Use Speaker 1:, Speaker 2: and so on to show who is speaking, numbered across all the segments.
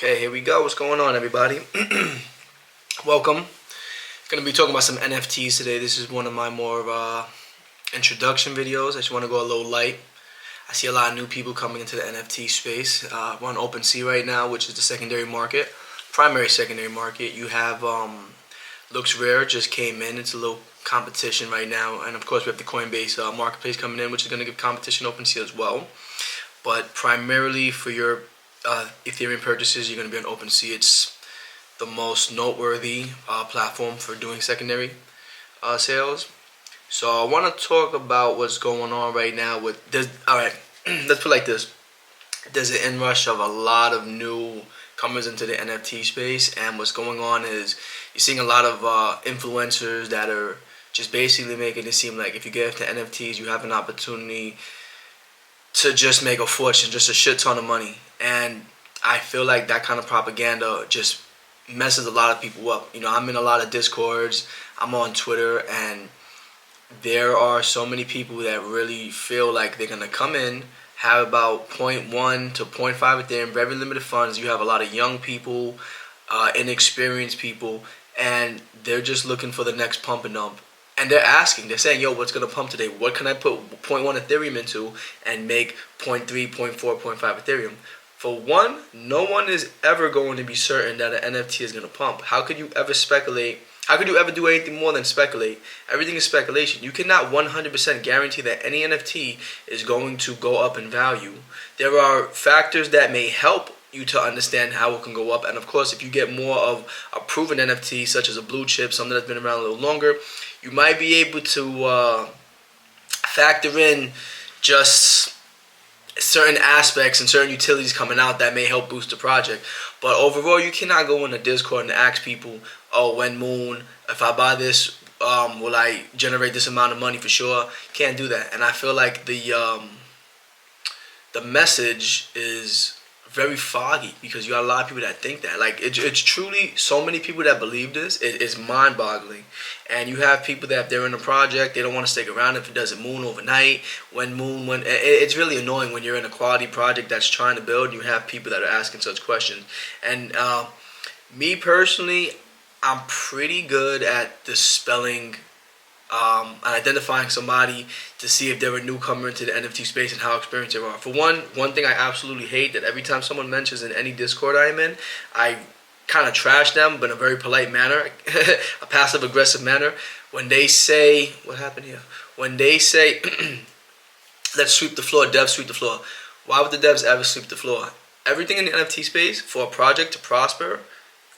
Speaker 1: Okay, here we go. What's going on, everybody? Welcome. Going to be talking about some NFTs today. This is one of my more introduction videos. I just want to go a little light. I see a lot of new people coming into the NFT space. We're on OpenSea right now, which is the secondary market, primary secondary market. You have Looks Rare just came in. It's a little competition right now, and of course we have the Coinbase marketplace coming in, which is going to give competition OpenSea as well. But primarily for your Ethereum purchases, you're going to be on OpenSea. It's the most noteworthy platform for doing secondary sales. So I want to talk about what's going on right now with this. All right, let's put it like this. There's an inrush of a lot of new comers into the NFT space, and what's going on is you're seeing a lot of influencers that are just basically making it seem like if you get into NFTs, you have an opportunity to just make a fortune, just a shit ton of money. And I feel like that kind of propaganda just messes a lot of people up. You know, I'm in a lot of Discords, I'm on Twitter, and there are so many people that really feel like they're going to come in, have about 0.1 to 0.5 Ethereum, very limited funds. You have a lot of young people, inexperienced people, and they're just looking for the next pump and dump. And they're saying, yo, what's going to pump today? What can I put 0.1 Ethereum into and make 0.3, 0.4, 0.5 Ethereum? For one, no one is ever going to be certain that an NFT is going to pump. How could you ever speculate? How could you ever do anything more than speculate? Everything is speculation. You cannot 100% guarantee that any NFT is going to go up in value. There are factors that may help you to understand how it can go up. And of course, if you get more of a proven NFT, such as a Bluechip, something that's been around a little longer, you might be able to factor in just certain aspects and certain utilities coming out that may help boost the project. But overall, you cannot go in the Discord and ask people, oh, when Moon, if I buy this, will I generate this amount of money for sure? Can't do that. And I feel like the message is very foggy because you got a lot of people that think that. Like, it's truly so many people that believe this. It's mind-boggling. And you have people that if they're in a project, they don't want to stick around if it doesn't moon overnight. It's really annoying when you're in a quality project that's trying to build and you have people that are asking such questions. And me personally, I'm pretty good at dispelling and identifying somebody to see if they're a newcomer into the NFT space and how experienced they are. For one thing I absolutely hate that every time someone mentions in any Discord I am in, I kind of trash them, but in a very polite manner, a passive-aggressive manner. When they say, what happened here? When they say, let's sweep the floor, devs sweep the floor. Why would the devs ever sweep the floor? Everything in the NFT space, for a project to prosper,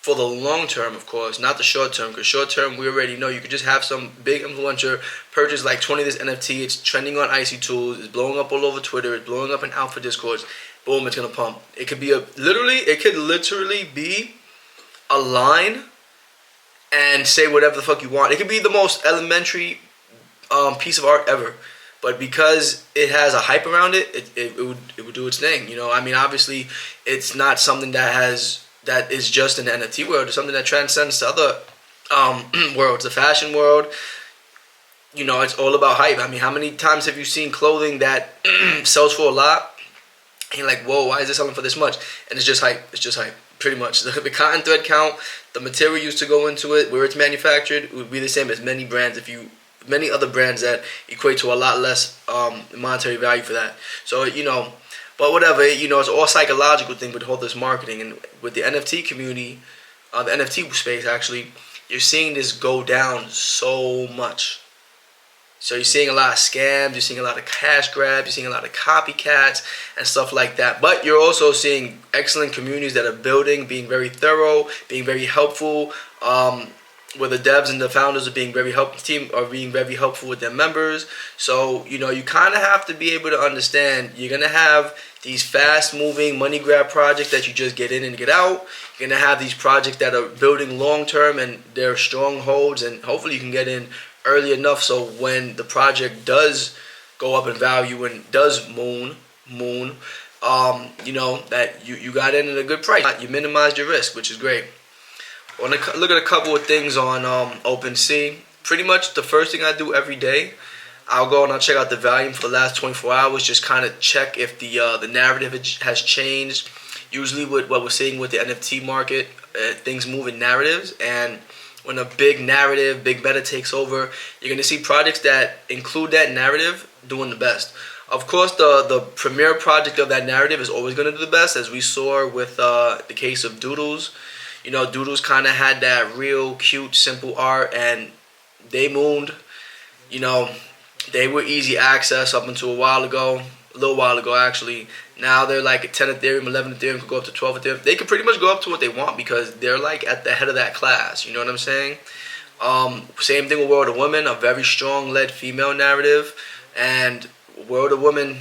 Speaker 1: for the long term, of course, not the short term, because short term, we already know you could just have some big influencer purchase like 20 of this NFT, it's trending on Icy Tools, it's blowing up all over Twitter, it's blowing up in Alpha Discords, boom, it's going to pump. It could literally be a line and say whatever the fuck you want. It could be the most elementary piece of art ever. But because it has a hype around it, it would do its thing. You know, I mean, obviously, it's not something that is just in the NFT world. It's something that transcends to other worlds. The fashion world, you know, it's all about hype. I mean, how many times have you seen clothing that sells for a lot? And you're like, whoa, why is this selling for this much? And it's just hype. It's just hype. Pretty much. The cotton thread count, the material used to go into it, where it's manufactured, would be the same as many other brands that equate to a lot less monetary value for that. So, you know, but whatever, you know, it's all psychological thing with all this marketing. And with the NFT community, the NFT space actually, you're seeing this go down so much. So you're seeing a lot of scams, you're seeing a lot of cash grabs, you're seeing a lot of copycats and stuff like that. But you're also seeing excellent communities that are building, being very thorough, being very helpful, where the devs and the founders are being very helpful with their members. So, you know, you kind of have to be able to understand you're going to have these fast-moving money grab projects that you just get in and get out. You're going to have these projects that are building long-term and they're strongholds, and hopefully you can get in early enough so when the project does go up in value and does moon, you know, that you got in at a good price. You minimized your risk, which is great. I want to look at a couple of things on OpenSea. Pretty much the first thing I do every day, I'll go and I'll check out the volume for the last 24 hours, just kind of check if the narrative has changed, Usually, with what we're seeing with the NFT market, things move in narratives, and when a big narrative, big meta takes over, you're going to see projects that include that narrative doing the best. Of course, the premier project of that narrative is always going to do the best, as we saw with the case of Doodles. You know, Doodles kind of had that real cute, simple art, and they mooned. You know, they were easy access up until a little while ago actually. Now they're like at 10 Ethereum, 11 Ethereum, could go up to 12 Ethereum. They could pretty much go up to what they want because they're like at the head of that class. You know what I'm saying? Same thing with World of Women, a very strong led female narrative. And World of Women,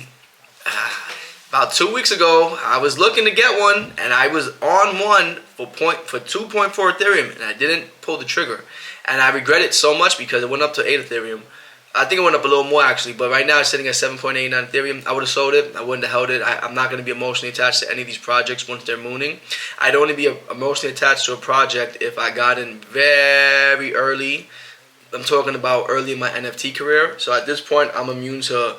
Speaker 1: about 2 weeks ago, I was looking to get one, and I was on one for 2.4 Ethereum, and I didn't pull the trigger. And I regret it so much because it went up to 8 Ethereum. I think it went up a little more actually, but right now it's sitting at 7.89 Ethereum. I would have sold it. I wouldn't have held it. I'm not going to be emotionally attached to any of these projects once they're mooning. I'd only be emotionally attached to a project if I got in very early. I'm talking about early in my NFT career. So at this point, I'm immune to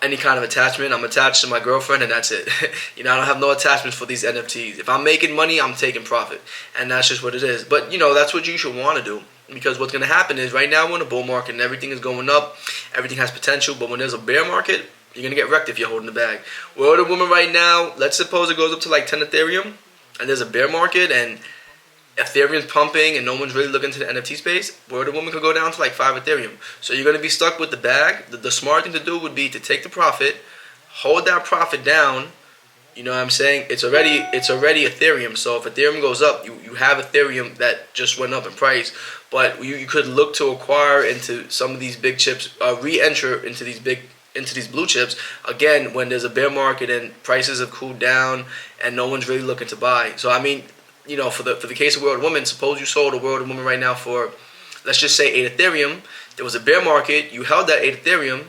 Speaker 1: any kind of attachment. I'm attached to my girlfriend, and that's it. You know, I don't have no attachments for these NFTs. If I'm making money, I'm taking profit, and that's just what it is. But you know, that's what you should want to do. Because what's going to happen is right now we're in a bull market and everything is going up. Everything has potential. But when there's a bear market, you're going to get wrecked if you're holding the bag. World of Women right now, let's suppose it goes up to like 10 Ethereum and there's a bear market and Ethereum's pumping and no one's really looking to the NFT space. World of Women could go down to like 5 Ethereum. So you're going to be stuck with the bag. The smart thing to do would be to take the profit, hold that profit down. You know what I'm saying? It's already Ethereum. So if Ethereum goes up, you have Ethereum that just went up in price. But you could look to acquire into some of these big chips, re-enter into these blue chips again when there's a bear market and prices have cooled down and no one's really looking to buy. So I mean, you know, for the case of World of Women, suppose you sold a World of Women right now for, let's just say 8 Ethereum. There was a bear market. You held that 8 Ethereum.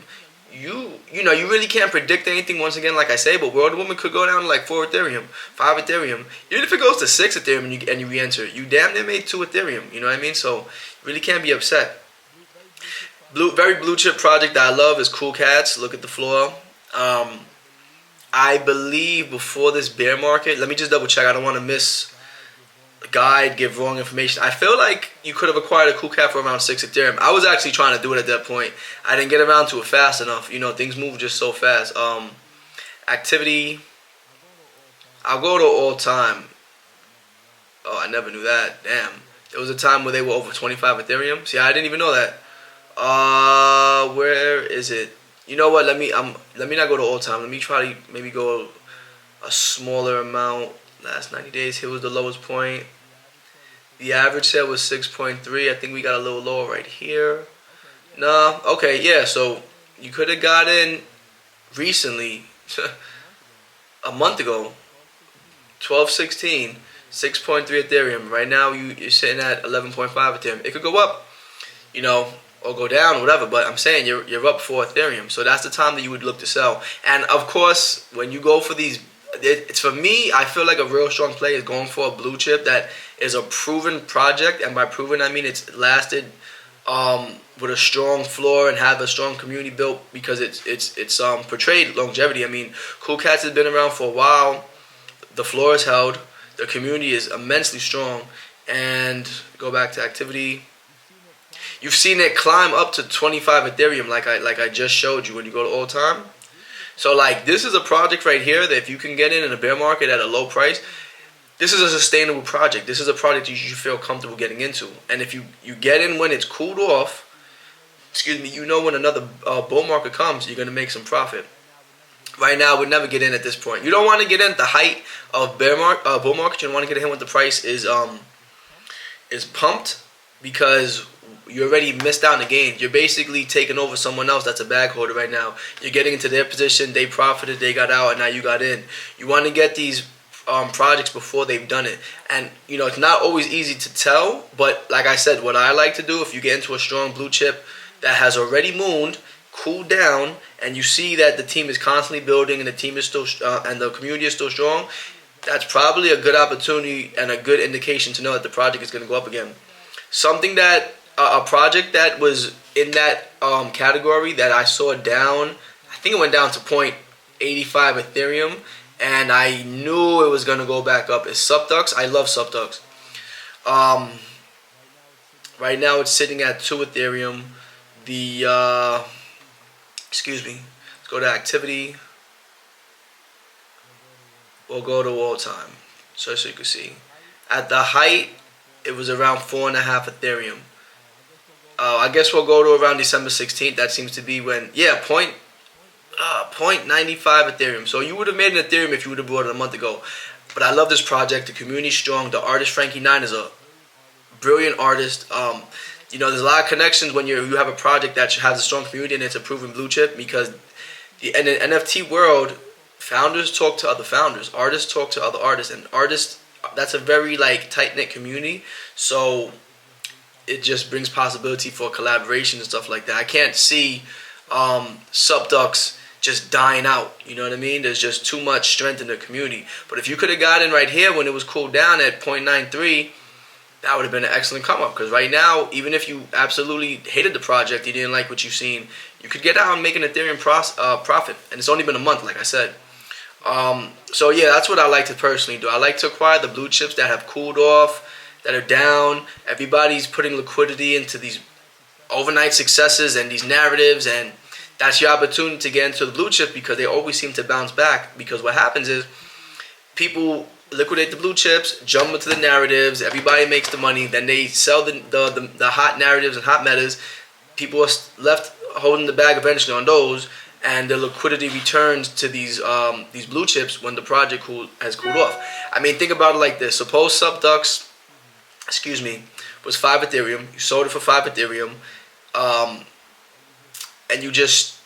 Speaker 1: You know, you really can't predict anything once again, like I say, but World of Women could go down to like 4 Ethereum, 5 Ethereum. Even if it goes to 6 Ethereum and you re-enter, you damn near made 2 Ethereum, you know what I mean? So you really can't be upset. Very blue chip project that I love is Cool Cats. Look at the floor. I believe before this bear market, let me just double check, I don't want to miss guide, give wrong information. I feel like you could have acquired a Cool Cat for around 6 Ethereum. I was actually trying to do it at that point. I didn't get around to it fast enough. You know, things move just so fast. Activity. I'll go to all time. Oh, I never knew that. Damn. There was a time where they were over 25 Ethereum. See, I didn't even know that. Where is it? You know what? Let me not go to all time. Let me try to maybe go a smaller amount. Last 90 days, here was the lowest point. The average sale was 6.3. I think we got a little lower right here. No, okay, yeah. So you could have got in recently, a month ago, 12/16, 6.3 Ethereum. Right now, you're sitting at 11.5 Ethereum. It could go up, you know, or go down, or whatever. But I'm saying you're up for Ethereum, so that's the time that you would look to sell. And of course, when you go for these. It's for me, I feel like a real strong play is going for a blue chip that is a proven project, and by proven I mean it's lasted with a strong floor and have a strong community built because it's portrayed longevity. I mean, Cool Cats has been around for a while. The floor is held. The community is immensely strong. And go back to activity. You've seen it climb up to 25 Ethereum, like I just showed you when you go to all time. So, like, this is a project right here that if you can get in a bear market at a low price, this is a sustainable project. This is a project you should feel comfortable getting into. And if you get in when it's cooled off, you know when another bull market comes, you're going to make some profit. Right now, I would never get in at this point. You don't want to get in at the height of bull market. You don't want to get in when the price is pumped because you already missed out on the gain. You're basically taking over someone else that's a bag holder right now. You're getting into their position. They profited, they got out, and now you got in. You want to get these projects before they've done it. And, you know, it's not always easy to tell, but like I said, what I like to do, if you get into a strong blue chip that has already mooned, cooled down, and you see that the team is constantly building and the team is still and the community is still strong, that's probably a good opportunity and a good indication to know that the project is going to go up again. Something that a project that was in that category that I saw down, I think it went down to 0.85 Ethereum, and I knew it was gonna go back up, is Subducks. I love Subducks. Right now it's sitting at 2 Ethereum. The excuse me. Let's go to activity. We'll go to all time, so you can see. At the height, it was around 4.5 Ethereum. I guess we'll go to around December 16th. That seems to be when, yeah, 0.95 Ethereum. So you would have made an Ethereum if you would have bought it a month ago. But I love this project. The community's strong. The artist Frankie 9 is a brilliant artist. You know, there's a lot of connections when you have a project that has a strong community and it's a proven blue chip, because in the NFT world, founders talk to other founders, artists talk to other artists, and artists, that's a very like tight-knit community. So it just brings possibility for collaboration and stuff like that. I can't see Subducks just dying out. You know what I mean? There's just too much strength in the community. But if you could have gotten right here when it was cooled down at 0.93, that would have been an excellent come up. Because right now, even if you absolutely hated the project, you didn't like what you've seen, you could get out and make an Ethereum profit. And it's only been a month, like I said. So yeah, that's what I like to personally do. I like to acquire the blue chips that have cooled off, that are down. Everybody's putting liquidity into these overnight successes and these narratives, and that's your opportunity to get into the blue chip, because they always seem to bounce back. Because what happens is people liquidate the blue chips, jump into the narratives, everybody makes the money, then they sell the hot narratives and hot metas. People are left holding the bag eventually on those, and the liquidity returns to these blue chips when the project has cooled off. I mean, think about it like this. Suppose Subducks, was 5 Ethereum. You sold it for 5 Ethereum, and you just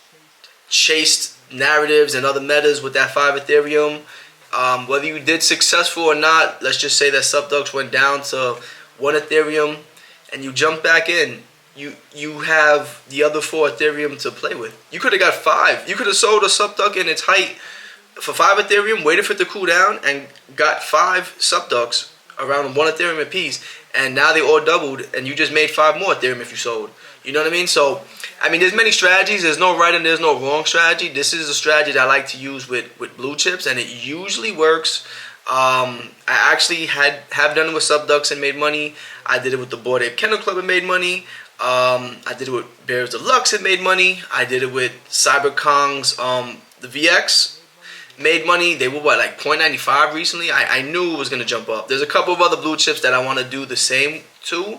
Speaker 1: chased narratives and other metas with that 5 Ethereum. Whether you did successful or not, let's just say that Subducks went down to 1 Ethereum, and you jump back in. You have the other 4 Ethereum to play with. You could have got 5. You could have sold a Subduck in its height for 5 Ethereum, waited for it to cool down, and got 5 Subducks around 1 Ethereum a piece, and now they all doubled, and you just made 5 more Ethereum if you sold. You know what I mean? So, I mean, there's many strategies. There's no right and there's no wrong strategy. This is a strategy that I like to use with blue chips, and it usually works. I actually have done it with Subducks and made money. I did it with the Bored Ape Kennel Club and made money. I did it with Bears Deluxe and made money. I did it with CyberKong's the VX. Made money. They were what, like 0.95 recently. I knew it was gonna jump up. There's a couple of other blue chips that I want to do the same to.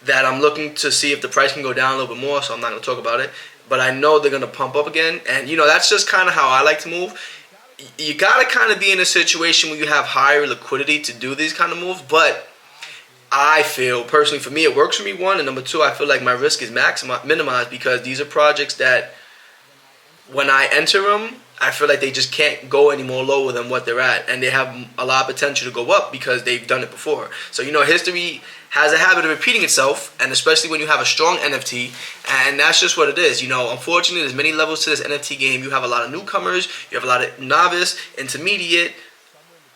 Speaker 1: That I'm looking to see if the price can go down a little bit more. So I'm not gonna talk about it. But I know they're gonna pump up again. And you know, that's just kind of how I like to move. You gotta kind of be in a situation where you have higher liquidity to do these kind of moves. But I feel personally, for me, it works for me. 1, and number 2, I feel like my risk is minimized, because these are projects that, when I enter them, I feel like they just can't go any more lower than what they're at, and they have a lot of potential to go up because they've done it before. So, you know, history has a habit of repeating itself, and especially when you have a strong NFT, and that's just what it is. You know, unfortunately, there's many levels to this NFT game. You have a lot of newcomers, you have a lot of novice, intermediate,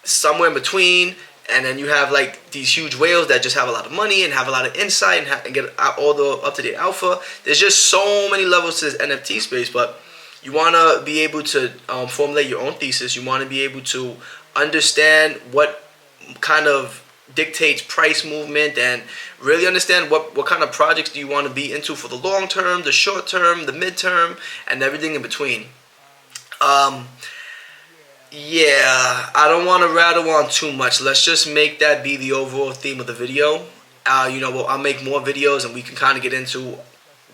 Speaker 1: somewhere in between, and then you have like these huge whales that just have a lot of money and have a lot of insight and get all the up-to-date alpha. There's just so many levels to this NFT space, but you want to be able to formulate your own thesis. You want to be able to understand what kind of dictates price movement, and really understand what kind of projects do you want to be into for the long term, the short term, the midterm, and everything in between. Yeah, I don't want to rattle on too much. Let's just make that be the overall theme of the video. You know, I'll make more videos, and we can kind of get into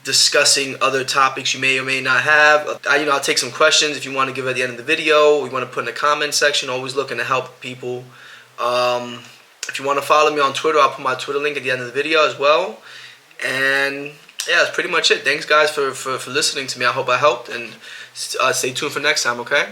Speaker 1: discussing other topics you may or may not have. I'll take some questions if you want to give at the end of the video, or you want to put in the comment section. Always looking to help people. If you want to follow me on Twitter, I'll put my Twitter link at the end of the video as well. And yeah, that's pretty much it. Thanks guys for listening to me. I hope I helped, and stay tuned for next time, okay?